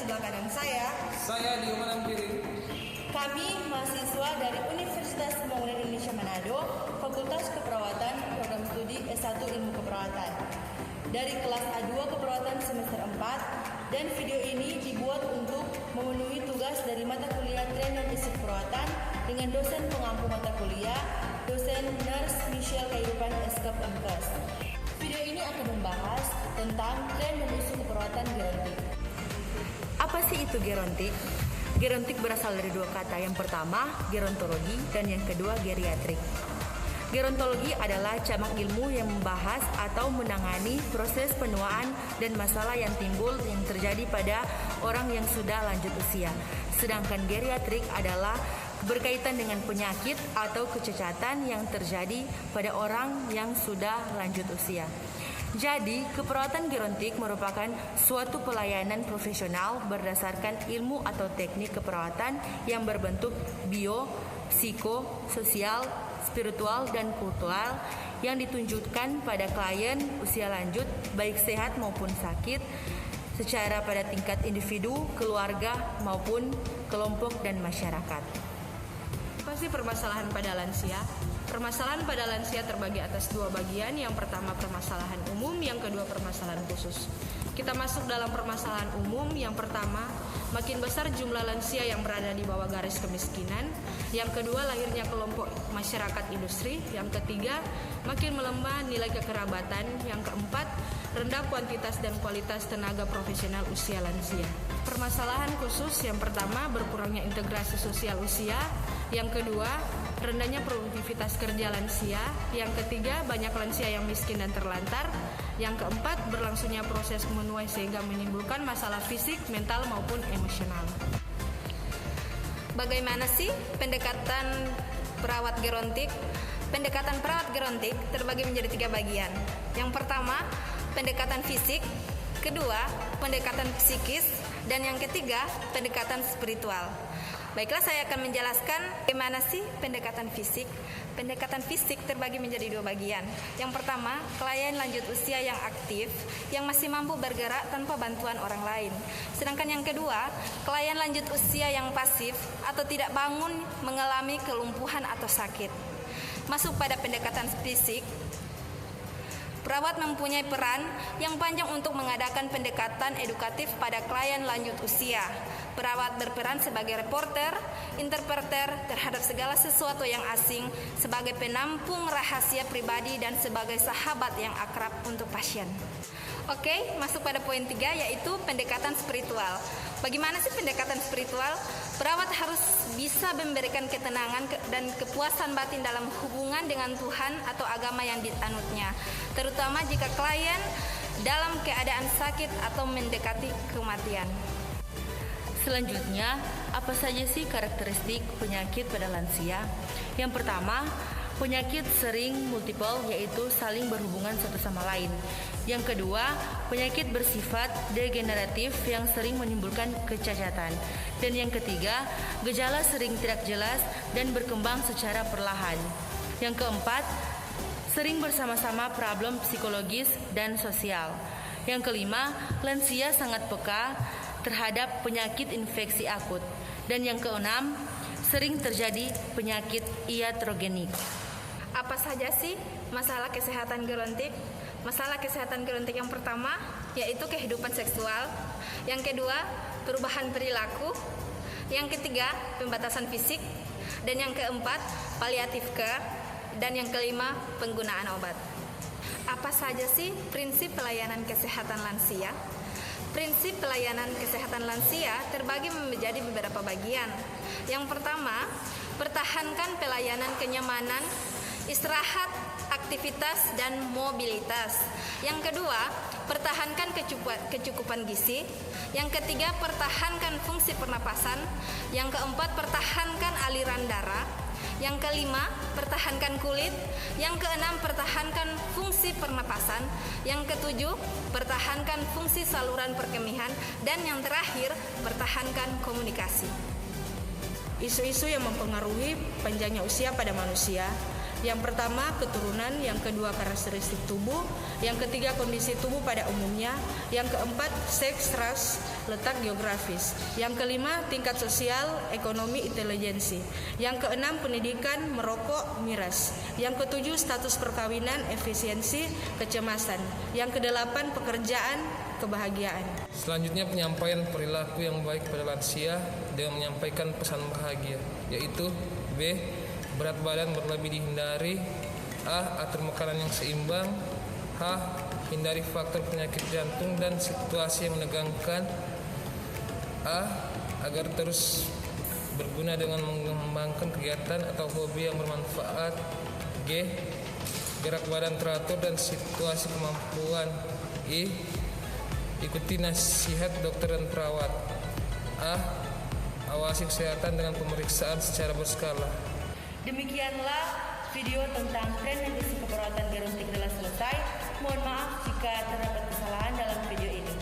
sebelah kanan saya di kanan kiri. Kami mahasiswa dari Universitas Pembangunan Indonesia Manado, Fakultas Keperawatan, Program Studi S1 Ilmu Keperawatan. Dari kelas A2 Keperawatan semester 4, dan video ini dibuat untuk memenuhi tugas dari mata kuliah Tren dan Isi Keperawatan dengan dosen pengampu mata kuliah, dosen Nurse Michelle Kehidupan Eskap MKes. Video ini akan membahas tentang tren dan isu keperawatan gerontik. Apa sih itu gerontik? Gerontik berasal dari dua kata. Yang pertama, gerontologi, dan yang kedua, geriatrik. Gerontologi adalah cabang ilmu yang membahas atau menangani proses penuaan dan masalah yang timbul yang terjadi pada orang yang sudah lanjut usia. Sedangkan geriatrik adalah berkaitan dengan penyakit atau kecacatan yang terjadi pada orang yang sudah lanjut usia. Jadi, keperawatan gerontik merupakan suatu pelayanan profesional berdasarkan ilmu atau teknik keperawatan yang berbentuk bio, psiko, sosial, spiritual, dan kultural yang ditunjukkan pada klien usia lanjut, baik sehat maupun sakit, secara pada tingkat individu, keluarga, maupun kelompok dan masyarakat. Apa sih permasalahan pada lansia? Permasalahan pada lansia terbagi atas dua bagian. Yang pertama permasalahan umum, yang kedua permasalahan khusus. Kita masuk dalam permasalahan umum. Yang pertama, makin besar jumlah lansia yang berada di bawah garis kemiskinan. Yang kedua, lahirnya kelompok masyarakat industri. Yang ketiga, makin melemah nilai kekerabatan. Yang keempat, rendah kuantitas dan kualitas tenaga profesional usia lansia. Permasalahan khusus, yang pertama, berkurangnya integrasi sosial usia. Yang kedua, rendahnya produktivitas kerja lansia. Yang ketiga, banyak lansia yang miskin dan terlantar. Yang keempat, berlangsungnya proses menuai sehingga menimbulkan masalah fisik, mental maupun emosional. Bagaimana sih pendekatan perawat gerontik? Pendekatan perawat gerontik terbagi menjadi 3 bagian. Yang pertama, pendekatan fisik. Kedua, pendekatan psikis. Dan yang ketiga, pendekatan spiritual. Baiklah, saya akan menjelaskan bagaimana sih pendekatan fisik. Pendekatan fisik terbagi menjadi 2 bagian. Yang pertama, klien lanjut usia yang aktif, yang masih mampu bergerak tanpa bantuan orang lain. Sedangkan yang kedua, klien lanjut usia yang pasif atau tidak bangun, mengalami kelumpuhan atau sakit. Masuk pada pendekatan fisik, perawat mempunyai peran yang panjang untuk mengadakan pendekatan edukatif pada klien lanjut usia. Perawat berperan sebagai reporter, interpreter terhadap segala sesuatu yang asing, sebagai penampung rahasia pribadi, dan sebagai sahabat yang akrab untuk pasien. Oke, masuk pada poin 3, yaitu pendekatan spiritual. Bagaimana sih pendekatan spiritual? Perawat harus bisa memberikan ketenangan dan kepuasan batin dalam hubungan dengan Tuhan atau agama yang dianutnya, terutama jika klien dalam keadaan sakit atau mendekati kematian. Selanjutnya, apa saja sih karakteristik penyakit pada lansia? Yang pertama, penyakit sering multiple, yaitu saling berhubungan satu sama lain. Yang kedua, penyakit bersifat degeneratif yang sering menimbulkan kecacatan. Dan yang ketiga, gejala sering tidak jelas dan berkembang secara perlahan. Yang keempat, sering bersama-sama problem psikologis dan sosial. Yang kelima, lansia sangat peka terhadap penyakit infeksi akut. Dan yang keenam, sering terjadi penyakit iatrogenik. Apa saja sih masalah kesehatan gerontik? Masalah kesehatan gerontik yang pertama yaitu kehidupan seksual. Yang kedua, perubahan perilaku. Yang ketiga, pembatasan fisik. Dan yang keempat, paliatif care. Dan yang kelima, penggunaan obat. Apa saja sih prinsip pelayanan kesehatan lansia? Prinsip pelayanan kesehatan lansia terbagi menjadi beberapa bagian. Yang pertama, pertahankan pelayanan kenyamanan, istirahat, aktivitas, dan mobilitas. Yang kedua, pertahankan kecukupan gizi. Yang ketiga, pertahankan fungsi pernapasan. Yang keempat, pertahankan aliran darah. Yang kelima, pertahankan kulit. Yang keenam, pertahankan fungsi pernapasan. Yang ketujuh, pertahankan fungsi saluran perkemihan. Dan yang terakhir, pertahankan komunikasi. Isu-isu yang mempengaruhi panjangnya usia pada manusia. Yang pertama, keturunan. Yang kedua, karakteristik tubuh. Yang ketiga, kondisi tubuh pada umumnya. Yang keempat, seks, ras, letak geografis. Yang kelima, tingkat sosial, ekonomi, intelijensi. Yang keenam, pendidikan, merokok, miras. Yang ketujuh, status perkawinan, efisiensi, kecemasan. Yang kedelapan, pekerjaan, kebahagiaan. Selanjutnya penyampaian perilaku yang baik pada lansia dengan menyampaikan pesan bahagia, yaitu B. Berat badan berlebih dihindari. A. Atur makanan yang seimbang. H. Hindari faktor penyakit jantung dan situasi yang menegangkan. A. Agar terus berguna dengan mengembangkan kegiatan atau hobi yang bermanfaat. G. Gerak badan teratur dan situasi kemampuan. I. Ikuti nasihat dokter dan perawat. A. Awasi kesehatan dengan pemeriksaan secara berskala. Demikianlah video tentang tren dan isi keperawatan gerontik telah selesai. Mohon maaf jika terdapat kesalahan dalam video ini.